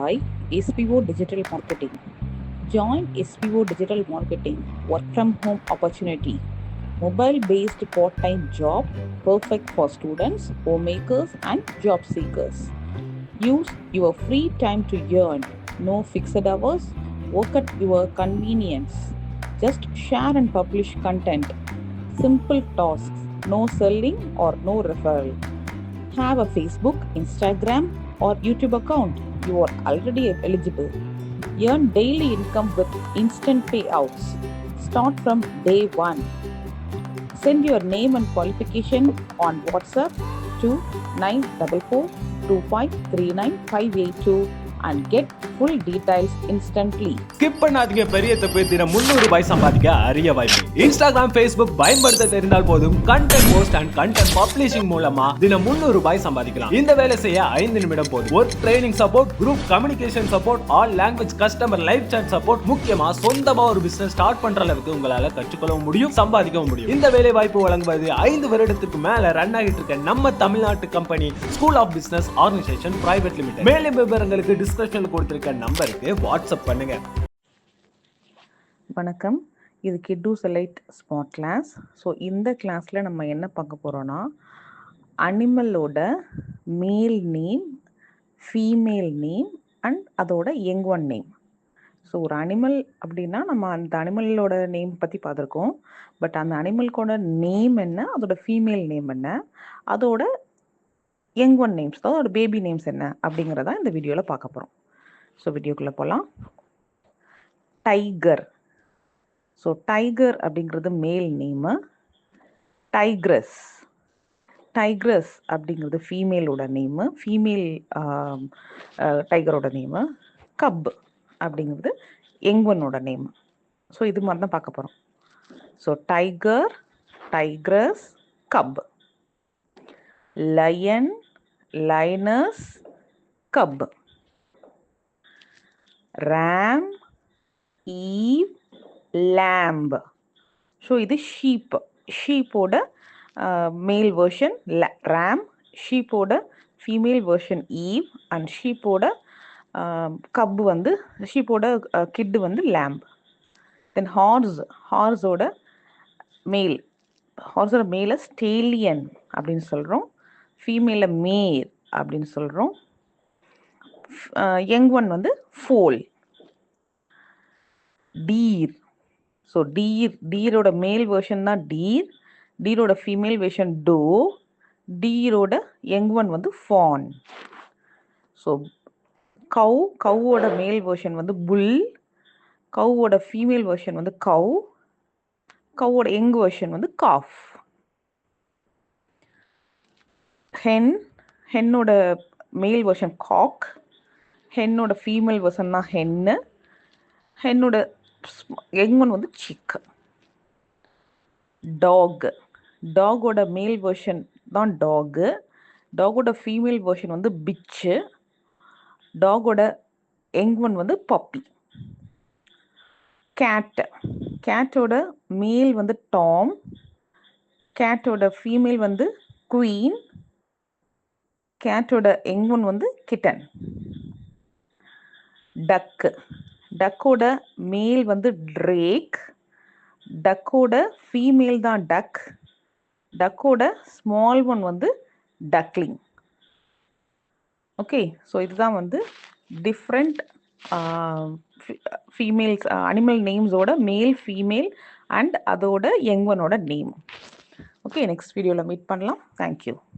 by SPO Digital Marketing. Join SPO Digital Marketing work from home opportunity. Mobile based part time job perfect for students, homemakers, and job seekers. Use your free time to earn. No fixed hours. Work at your convenience. Just share and publish content. Simple tasks. No selling or no referral. Have a Facebook, Instagram, or YouTube account. You are already eligible. Earn daily income with instant payouts. Start from day one. Send your name and qualification on WhatsApp to 9442539 and get full details instantly. Skip பண்ணாதீங்க பெரிய தப்பு. தினம் 300 ரூபாய் சம்பாதிக்க அரிய வாய்ப்பு. Instagram, Facebook பயன்படுத்த தெரிந்தால் போதும். Content post and content publishing மூலமா தினம் 300 ரூபாய் சம்பாதிக்கலாம். இந்த வேலை செய்ய 5 நிமிடம் போதும். Work training support, group communication support, all language customer live chat support, முக்கியமா சொந்தமா ஒரு பிசினஸ் ஸ்டார்ட் பண்ற அளவுக்கு உங்களால கற்றுக்கொள்ளவும் முடியும், சம்பாதிக்கவும் முடியும். இந்த வேலை வாய்ப்பு வழங்குவது 5 வருடத்துக்கு மேல ரன் ஆகிட்டு இருக்க நம்ம தமிழ்நாட்டு company school of business organisation private limited. மேலும் விவரங்களுக்கு டிஸ்கிரிப்ஷன்ல கொடுத்திருக்க நம்பருக்கு வாட்ஸ்அப் பண்ணுங்க. வணக்கம், இது கிட்டு செலைட் ஸ்மார்ட் கிளாஸ். ஸோ இந்த கிளாஸில் நம்ம என்ன பார்க்க போகிறோன்னா, அனிமலோட male name, female name and அதோட யங் ஒன் நேம். ஸோ ஒரு அனிமல் அப்படின்னா நம்ம அந்த அனிமலோட நேம் பற்றி பார்த்துருக்கோம். பட் அந்த அனிமலுக்கோட நேம் என்ன, அதோட ஃபீமேல் நேம் என்ன, அதோட யங் ஒன் நேம்ஸ், அதோட பேபி நேம்ஸ் என்ன அப்படிங்கிறத இந்த வீடியோவில் பார்க்க போகிறோம். ஸோ வீடியோக்குள்ளே போகலாம். டைகர். ஸோ டைகர் அப்படிங்கிறது மேல் நேமு. டைக்ரஸ். டைக்ரஸ் அப்படிங்கிறது ஃபீமேலோட நேமு, ஃபீமேல் டைகரோட நேமு. கப் அப்படிங்கிறது யங் ஒன்னோட நேமு. ஸோ இது மாதிரி தான் பார்க்க போகிறோம். So tiger, tigress, cub. Lion, lioness, cub. ram, eve, lamb. So இது ஷீப். ஷீப்போட மேல் வெர்ஷன் ram, ஷீப்போட ஃபீமேல் வெர்ஷன் ஈவ் அண்ட் ஷீப்போட கப்பு வந்து ஷீப்போட கிட்டு வந்து lamb. தென் ஹார்ஸோட மேல், ஹார்ஸோட மேல ஸ்டேலியன் அப்படின்னு சொல்கிறோம், ஃபீமேல மேர் அப்படின்னு சொல்கிறோம். யங் ஒன் வந்து ஃபோல். டீர். ஸோ டீரோட மேல் வெர்ஷன் தான் டீர், டீரோட ஃபீமேல் வெர்ஷன் டோ, டீரோட யங் ஒன் வந்து ஃபான். ஸோ கவ்வோட மேல் வெர்ஷன் வந்து புல், கவ்வோட ஃபீமேல் வெர்ஷன் வந்து கவ்வோட யங் வெர்ஷன் வந்து காஃப். ஹென்னோட மேல் வெர்ஷன் காக், ஹென்னோட ஃபீமேல் வெர்ஷன் தான் ஹென்னு, ஹென்னோட யங் ஒன் வந்து சிக். டாகோட மேல் வெர்ஷன் தான் டாகு, டாகோட ஃபீமேல் வெர்ஷன் வந்து பிச்சு, டாகோட யங் ஒன் வந்து பப்பி. கேட்டோட மேல் வந்து டாம், கேட்டோட ஃபீமேல் வந்து குவீன், கேட்டோட யங் ஒன் வந்து கிட்டன். டக்கோட மேல் வந்து ட்ரேக், டக்கோட ஃபீமேல் தான் டக், டக்கோட ஸ்மால் ஒன் வந்து டக்லிங். ஓகே, ஸோ இதுதான் வந்து டிஃப்ரெண்ட் ஃபீமேல்ஸ் அனிமல் நேம்ஸோட மேல், ஃபீமேல் அண்ட் அதோட யங் ஒனோட நேம். ஓகே, நெக்ஸ்ட் வீடியோவில் மீட் பண்ணலாம். தேங்க்யூ.